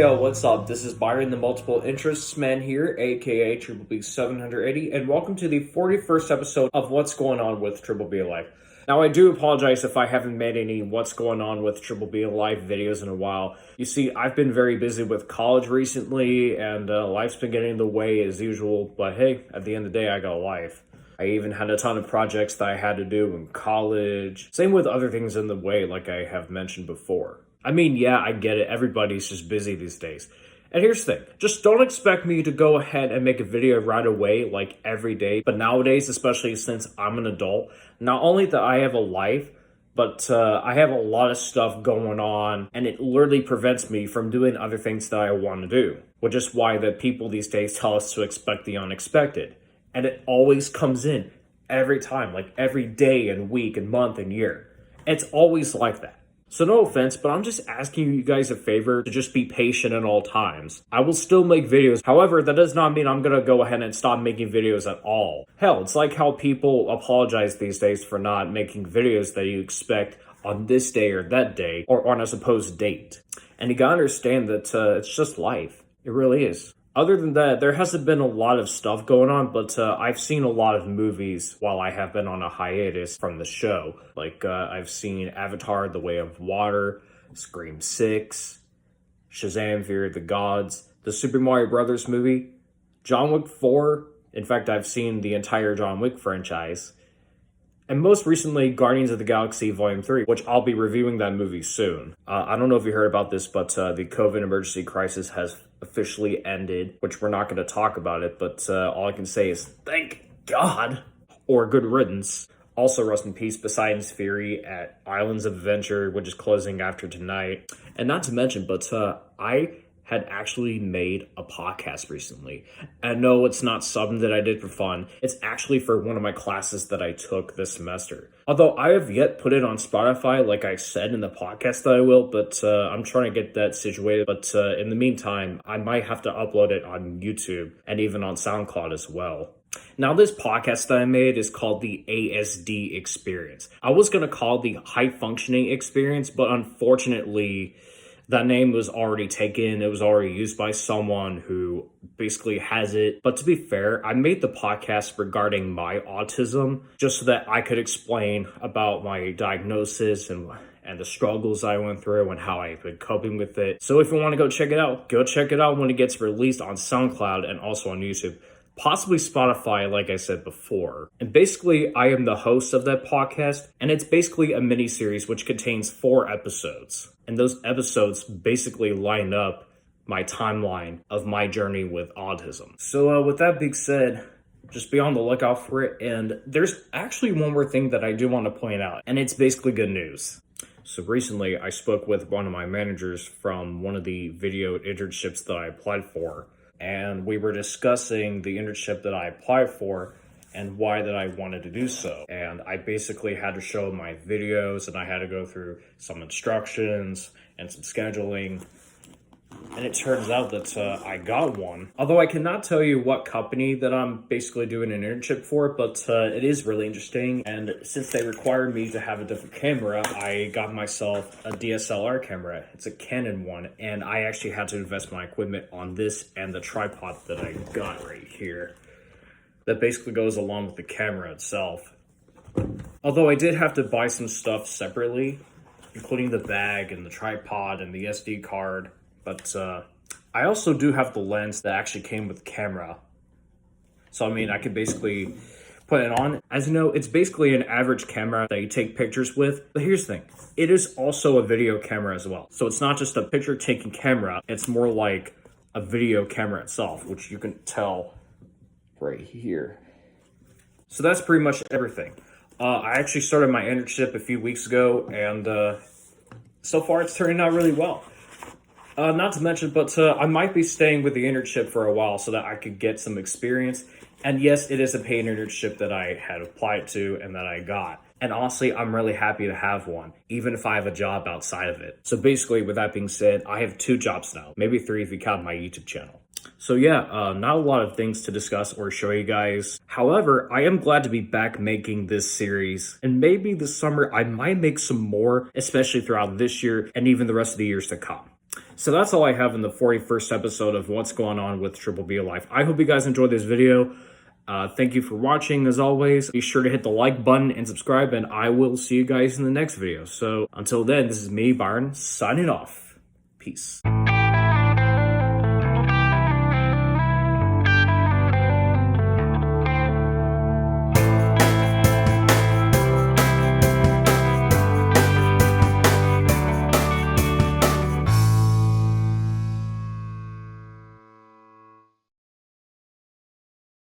What's up? This is Byron, the Multiple Interests Man here, aka Triple B 780, and welcome to the 41st episode of What's Going On with Triple B Life. Now, I do apologize if I haven't made any What's Going On with Triple B Life videos in a while. You see, I've been very busy with college recently, and life's been getting in the way as usual, but hey, at the end of the day, I got a life. I even had a ton of projects that I had to do in college. Same with other things in the way, like I have mentioned before. I mean, yeah, I get it. Everybody's just busy these days. And here's the thing. Just don't expect me to go ahead and make a video right away, like every day. But nowadays, especially since I'm an adult, not only that I have a life, but I have a lot of stuff going on, and it literally prevents me from doing other things that I want to do. Which is why the people these days tell us to expect the unexpected. And it always comes in every time, like every day and week and month and year. It's always like that. So no offense, but I'm just asking you guys a favor to just be patient at all times. I will still make videos. However, that does not mean I'm going to go ahead and stop making videos at all. Hell, it's like how people apologize these days for not making videos that you expect on this day or that day or on a supposed date. And you gotta understand that it's just life. It really is. Other than that, there hasn't been a lot of stuff going on, but I've seen a lot of movies while I have been on a hiatus from the show. Like, I've seen Avatar: The Way of Water, Scream 6, Shazam! Fear of the Gods, the Super Mario Brothers movie, John Wick 4. In fact, I've seen the entire John Wick franchise. And most recently, Guardians of the Galaxy Volume 3, which I'll be reviewing that movie soon. I don't know if you heard about this, but the COVID emergency crisis has officially ended, which we're not going to talk about it, but all I can say is thank God, or good riddance. Also, rest in peace, Poseidon's Fury at Islands of Adventure, which is closing after tonight. And not to mention, but I had actually made a podcast recently. And no, it's not something that I did for fun. It's actually for one of my classes that I took this semester. Although I have yet put it on Spotify, like I said in the podcast that I will, but I'm trying to get that situated. But in the meantime, I might have to upload it on YouTube and even on SoundCloud as well. Now, this podcast that I made is called the ASD Experience. I was going to call it the High Functioning Experience, but unfortunately, that name was already taken. It was already used by someone who basically has it. But to be fair, I made the podcast regarding my autism just so that I could explain about my diagnosis and the struggles I went through and how I've been coping with it. So if you want to go check it out when it gets released on SoundCloud and also on YouTube. Possibly Spotify, like I said before. And basically, I am the host of that podcast, and it's basically a mini-series which contains 4 episodes. And those episodes basically line up my timeline of my journey with autism. So with that being said, just be on the lookout for it. And there's actually one more thing that I do want to point out, and it's basically good news. So recently, I spoke with one of my managers from one of the video internships that I applied for. And we were discussing the internship that I applied for and why that I wanted to do so. And I basically had to show my videos and I had to go through some instructions and some scheduling. And it turns out that I got one. Although I cannot tell you what company that I'm basically doing an internship for, but it is really interesting. And since they required me to have a different camera, I got myself a DSLR camera. It's a Canon one. And I actually had to invest my equipment on this and the tripod that I got right here. That basically goes along with the camera itself. Although I did have to buy some stuff separately, including the bag and the tripod and the SD card. But I also do have the lens that actually came with the camera. So, I mean, I could basically put it on. As you know, it's basically an average camera that you take pictures with. But here's the thing. It is also a video camera as well. So it's not just a picture-taking camera. It's more like a video camera itself, which you can tell right here. So that's pretty much everything. I actually started my internship a few weeks ago, and so far it's turning out really well. Not to mention, but I might be staying with the internship for a while so that I could get some experience. And yes, it is a paid internship that I had applied to and that I got. And honestly, I'm really happy to have one, even if I have a job outside of it. So basically, with that being said, I have 2 jobs now. Maybe 3 if you count my YouTube channel. So yeah, not a lot of things to discuss or show you guys. However, I am glad to be back making this series. And maybe this summer, I might make some more, especially throughout this year and even the rest of the years to come. So that's all I have in the 41st episode of What's Going On with Triple B Life. I hope you guys enjoyed this video. Thank you for watching, as always. Be sure to hit the like button and subscribe, and I will see you guys in the next video. So until then, this is me, Byron, signing off. Peace.